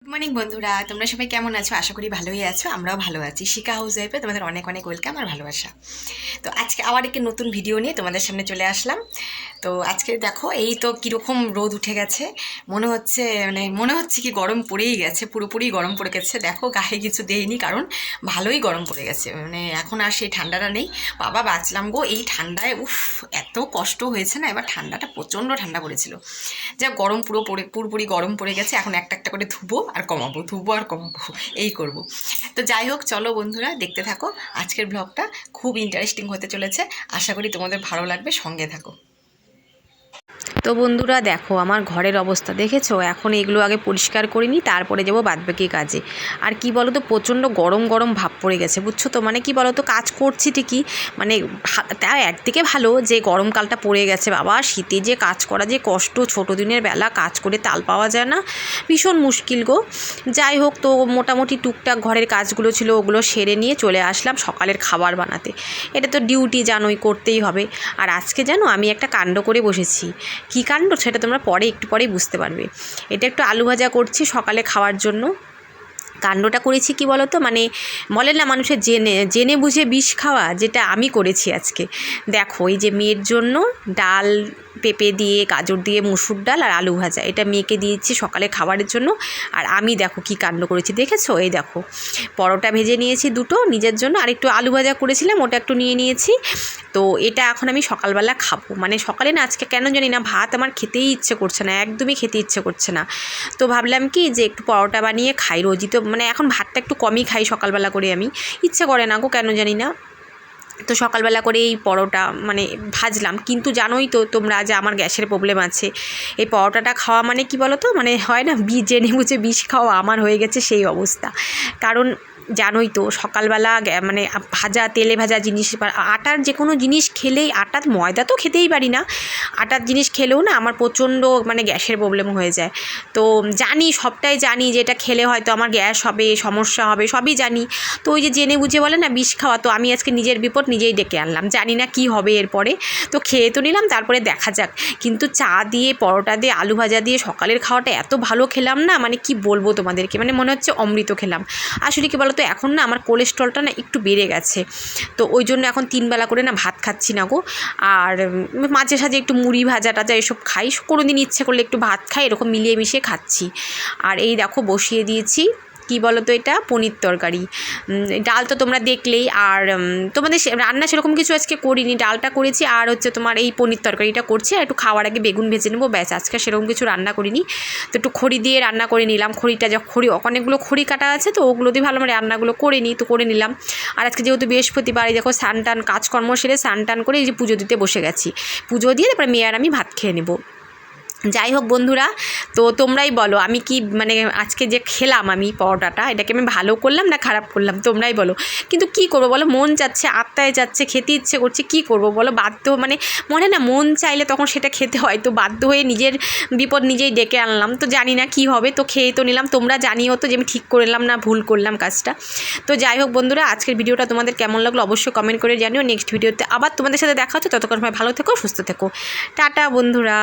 Good morning বন্ধুরা, তোমরা সবাই কেমন আছো? আশা করি ভালোই আছো। আমরাও ভালো আছি। শিখা হাউস ওয়াইফে তোমাদের অনেক অনেক ওয়েলকাম আর ভালোবাসা। তো আজকে আবার একটি নতুন ভিডিও নিয়ে তোমাদের সামনে চলে আসলাম। তো আজকে দেখো, এই তো কীরকম রোদ উঠে গেছে। মনে হচ্ছে কি গরম পড়েই গেছে, পুরোপুরি গরম পড়ে গেছে। দেখো, গায়ে কিছু দেইনি কারণ ভালোই গরম পড়ে গেছে। এখন আর সেই ঠান্ডাটা নেই। বাবা বাঁচলাম গো এই ঠান্ডায়। উফ, এত কষ্ট হয়েছে না। এবার ঠান্ডাটা প্রচণ্ড ঠান্ডা পড়েছিল। যা গরম পুরোপুরি গরম পড়ে গেছে। এখন একটা একটা করে ধুবো আর কমাবো এই করব। তো যাই হোক, চলো বন্ধুরা দেখতে থাকো। আজকের ব্লগটা খুব ইন্টারেস্টিং হতে চলেছে। আশা করি তোমাদের ভালো লাগবে, সঙ্গে থাকো। তো বন্ধুরা দেখো, আমার ঘরের অবস্থা দেখেছো। এখন এগুলো আগে পরিষ্কার করিনি, তারপরে যাবো বাদবাকি কাজে। আর কি বলো তো, প্রচণ্ড গরম গরম ভাব পড়ে গেছে, বুঝছো তো। কি বলো তো, কাজ করছি ঠিকই, তা একদিকে ভালো যে গরমকালটা পড়ে গেছে। বাবা, শীতে যে কাজ করা যে কষ্ট, ছোটো দিনের বেলা কাজ করে তাল পাওয়া যায় না, ভীষণ মুশকিল গো। যাই হোক, তো মোটামুটি টুকটাক ঘরের কাজগুলো ছিল, ওগুলো সেরে নিয়ে চলে আসলাম সকালের খাবার বানাতে। এটা তো ডিউটি, জানোই, করতেই হবে। আর আজকে জানো, আমি একটা কাণ্ড করে বসেছি। কী কাণ্ড সেটা তোমরা একটু পরেই বুঝতে পারবে। এটা একটু আলু ভাজা করছি সকালে খাওয়ার জন্য। কাণ্ডটা করেছি কি বলো তো, বলে না মানুষের জেনে জেনে বুঝে বিষ খাওয়া, যেটা আমি করেছি আজকে। দেখো, এই যে মেয়ের জন্য ডাল, পেঁপে দিয়ে, গাজর দিয়ে মুসুর ডাল আর আলু ভাজা, এটা মেয়েকে দিয়েছি সকালে খাবারের জন্য। আর আমি দেখো কি কাণ্ড করেছি দেখেছো। এই দেখো, পরোটা ভেজে নিয়েছি দুটো নিজের জন্য, আর একটু আলু ভাজা করেছিলাম, ওটা একটু নিয়ে নিয়েছি। তো এটা এখন আমি সকালবেলা খাবো। সকালে না, আজকে কেন জানি না ভাত আমার খেতেই ইচ্ছে করছে না, একদমই খেতে ইচ্ছে করছে না। তো ভাবলাম কি যে একটু পরোটা বানিয়ে খাই। রোজই তো এখন ভাতটা একটু কমই খাই সকালবেলা করে, আমি ইচ্ছে করে না গো, কেন জানি না। তো সকালবেলা করে এই পরোটা ভাজলাম। কিন্তু জানোই তো তোমরা যে আমার গ্যাসের প্রবলেম আছে। এই পরোটাটা খাওয়া কি বলো তো, হয় না, জেনে বুঝে বিষ খাওয়া, আমার হয়ে গেছে সেই অবস্থা। কারণ জানোই তো, সকালবেলা ভাজা, তেলে ভাজা জিনিস, আটার যে কোনো জিনিস খেলেই, আটার, ময়দা তো খেতেই পারি না, আটার জিনিস খেলেও না আমার প্রচণ্ড গ্যাসের প্রবলেম হয়ে যায়। তো জানি, সবটাই জানি যে এটা খেলে হয়তো আমার গ্যাস হবে, সমস্যা হবে, সবই জানি। তো ওই যে জেনে বুঝে বলে না বিষ খাওয়া, তো আমি আজকে নিজের বিপদ নিজেই ডেকে আনলাম। জানি না কি হবে এরপরে। তো খেয়ে তো নিলাম, তারপরে দেখা যাক। কিন্তু চা দিয়ে, পরোটা দিয়ে, আলু ভাজা দিয়ে সকালের খাওয়াটা এত ভালো খেলাম না, কি বলবো তোমাদেরকে, মনে হচ্ছে অমৃত খেলাম। আসলে কি বলো তো, এখন না আমার কোলেস্ট্রলটা না একটু বেড়ে গেছে। তো ওই জন্য এখন 3 বেলা করে না ভাত খাচ্ছি না গো। আর মাঝে সাঝে একটু মুড়ি ভাজা টাজা এসব খাই, কোনো দিন ইচ্ছে করলে একটু ভাত খাই, এরকম মিলিয়ে মিশিয়ে খাচ্ছি। আর এই দেখো, বসিয়ে দিয়েছি কি বলো তো, এটা পনির তরকারি। ডাল তো তোমরা দেখলেই। আর তোমাদের রান্না সেরকম কিছু আজকে করিনি, ডালটা করেছি, আর হচ্ছে তোমার এই পনির তরকারিটা করছি। আর একটু খাওয়ার আগে বেগুন ভেজে নেবো, ব্যাস। আজকে সেরকম কিছু রান্না করিনি। তো একটু খড়ি দিয়ে রান্না করে নিলাম। অনেকগুলো খড়ি কাটা আছে, তো ওগুলো দিয়ে ভালো রান্নাগুলো করে নিলাম। আর আজকে যেহেতু বৃহস্পতিবার, এই দেখো স্নান টান কাজকর্ম সেরে স্নান টান করে এই যে পুজো দিতে বসে গেছি। পুজো দিয়ে তারপরে মেয়ে আর আমি ভাত খেয়ে নেবো। যাই হোক বন্ধুরা, তো তোমরাই বলো, আমি কি আজকে যে খেলাম আমি পরোটাটা, এটাকে আমি ভালো করলাম না খারাপ করলাম, তোমরাই বলো। কিন্তু কি করবো বলো, মন যাচ্ছে, আত্মায় যাচ্ছে, খেতে ইচ্ছে করছে, কি করব বলো। বাধ্য মনে না, মন চাইলে তখন সেটা খেতে হয়। তো বাধ্য হয়ে নিজের বিপদ নিজেই ডেকে আনলাম। তো জানি না কি হবে, তো খেয়ে তো নিলাম। তোমরা জানিও তো যে আমি ঠিক করলাম না ভুল করলাম কাজটা। তো যাই হোক বন্ধুরা, আজকের ভিডিওটা তোমাদের কেমন লাগলো অবশ্যই কমেন্ট করে জানিও। নেক্সট ভিডিওতে আবার তোমাদের সাথে দেখা হচ্ছে। ততক্ষণ ভালো থেকো, সুস্থ থেকো। টাটা বন্ধুরা।